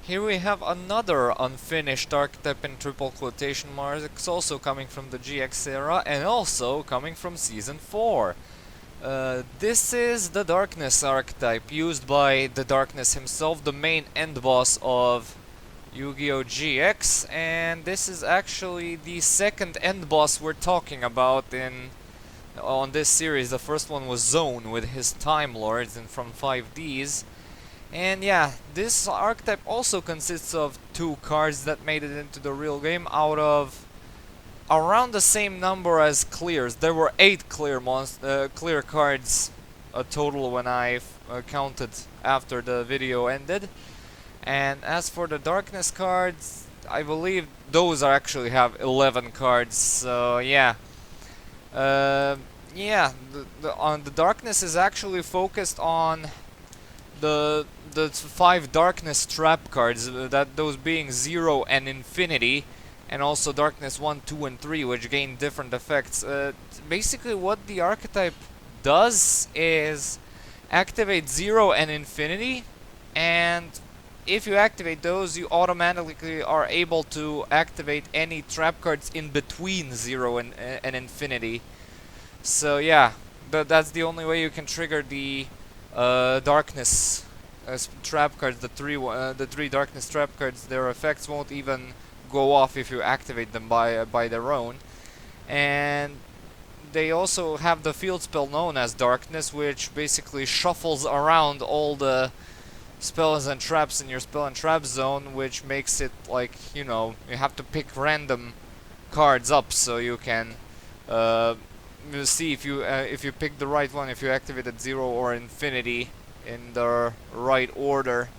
Here we have another unfinished archetype in triple quotation marks, also coming from the GX era and also coming from Season 4. This is the Darkness archetype, used by the Darkness himself, the main end boss of Yu-Gi-Oh! GX, and this is actually the second end boss we're talking about on this series. The first one was Zone with his Time Lords and from 5Ds. And yeah, this archetype also consists of 2 cards that made it into the real game out of around the same number as clears. There were 8 clear cards total when I counted after the video ended. And as for the darkness cards, I believe those actually have 11 cards. So yeah, the darkness is actually focused on the 5 darkness trap cards, those being 0 and Infinity, and also darkness 1, 2, and 3, which gain different effects. Basically what the archetype does is activate 0 and Infinity, and if you activate those, you automatically are able to activate any trap cards in between 0 and Infinity. So yeah, that's the only way you can trigger the darkness trap cards. The three darkness trap cards, their effects won't even go off if you activate them by their own. And they also have the field spell known as Darkness, which basically shuffles around all the spells and traps in your spell and trap zone, which makes it like, you know, you have to pick random cards up so you can see if you pick the right one, if you activated 0 or Infinity in the right order.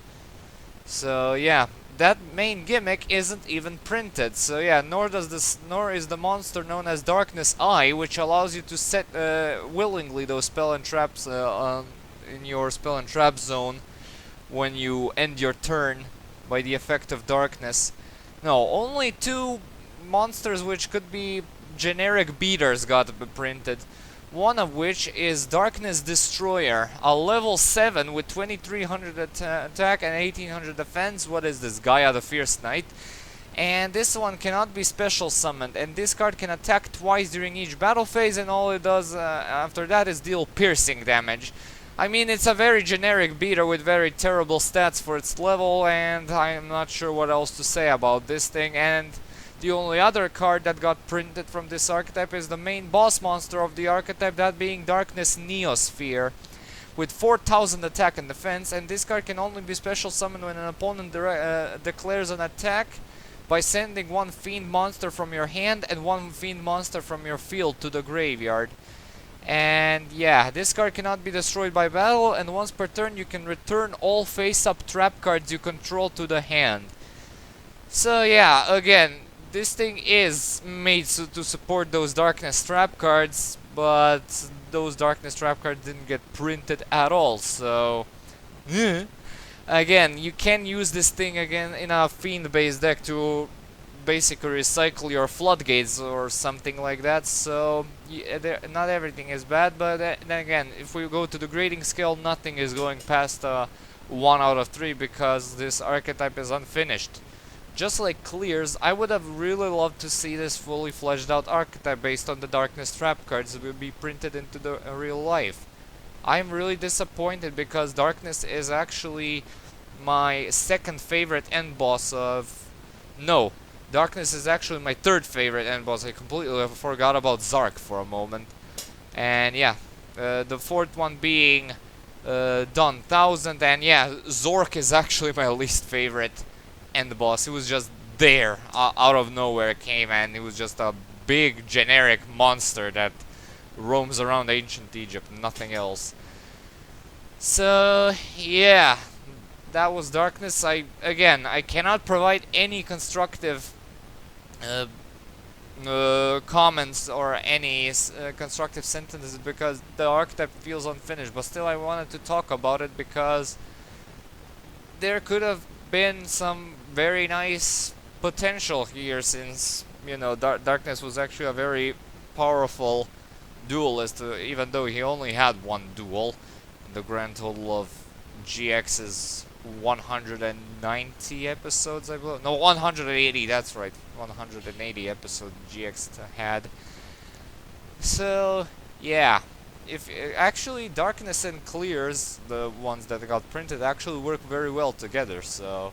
So yeah, that main gimmick isn't even printed. So yeah, nor is the monster known as Darkness Eye, which allows you to set willingly those spell and traps in your spell and trap zone when you end your turn by the effect of darkness. No, only 2 monsters which could be generic beaters got printed. One of which is Darkness Destroyer, a level 7 with 2300 attack and 1800 defense. What is this? Gaia the Fierce Knight. And this one cannot be special summoned, and this card can attack twice during each battle phase, and all it does after that is deal piercing damage. I mean, it's a very generic beater with very terrible stats for its level, and I'm not sure what else to say about this thing. And the only other card that got printed from this archetype is the main boss monster of the archetype, that being Darkness Neosphere, with 4000 attack and defense, and this card can only be special summoned when an opponent declares an attack by sending 1 fiend monster from your hand and 1 fiend monster from your field to the graveyard. And yeah, this card cannot be destroyed by battle, and once per turn you can return all face-up trap cards you control to the hand. So yeah, again, this thing is made to support those darkness trap cards, but those darkness trap cards didn't get printed at all, so again, you can use this thing again in a fiend based deck to basically recycle your floodgates or something like that. So yeah, not everything is bad, but then again, if we go to the grading scale, nothing is going past 1 out of 3 because this archetype is unfinished. Just like clears, I would have really loved to see this fully fleshed out archetype based on the darkness trap cards that will be printed into the real life. I'm really disappointed because darkness is actually my 2nd favorite end boss of... No, darkness is actually my 3rd favorite end boss. I completely forgot about Zark for a moment. And yeah, the 4th one being Dun 1000, and yeah, Zork is actually my least favorite end boss. It was just there, out of nowhere it came, and it was just a big generic monster that roams around ancient Egypt, nothing else. So yeah, that was Darkness. I cannot provide any constructive comments or any constructive sentences because the archetype feels unfinished, but still I wanted to talk about it because there could have been some very nice potential here, since, you know, Darkness was actually a very powerful duelist, even though he only had 1 duel. The grand total of GX's 190 episodes, I believe. No, 180, that's right. 180 episodes GX had. So, yeah. If actually Darkness and Clears, the ones that got printed, actually work very well together. So,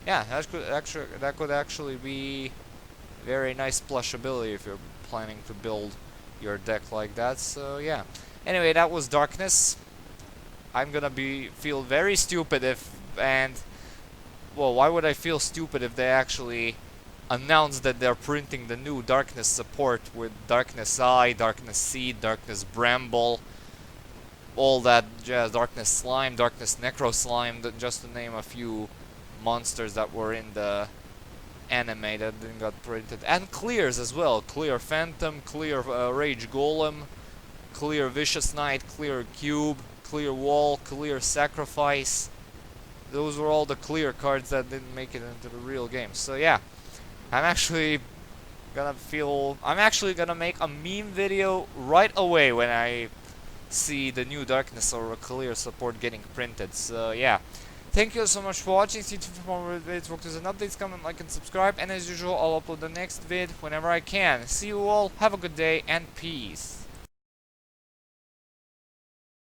yeah, that could actually be very nice plush ability if you're planning to build your deck like that. So, yeah. Anyway, that was Darkness. I'm gonna feel very stupid if well, why would I feel stupid if they actually announce that they're printing the new Darkness support with Darkness Eye, Darkness Seed, Darkness Bramble, all that jazz, Darkness Slime, Darkness Necro Slime, just to name a few monsters that were in the anime that didn't got printed, and clears as well. Clear Phantom, clear Rage Golem, clear Vicious Knight, clear Cube, clear Wall, clear Sacrifice. Those were all the clear cards that didn't make it into the real game. So yeah, I'm actually gonna make a meme video right away when I see the new Darkness or clear support getting printed. So yeah. Thank you so much for watching. See you for more videos, walkthroughs and updates. Comment, like, and subscribe. And as usual, I'll upload the next vid whenever I can. See you all. Have a good day and peace.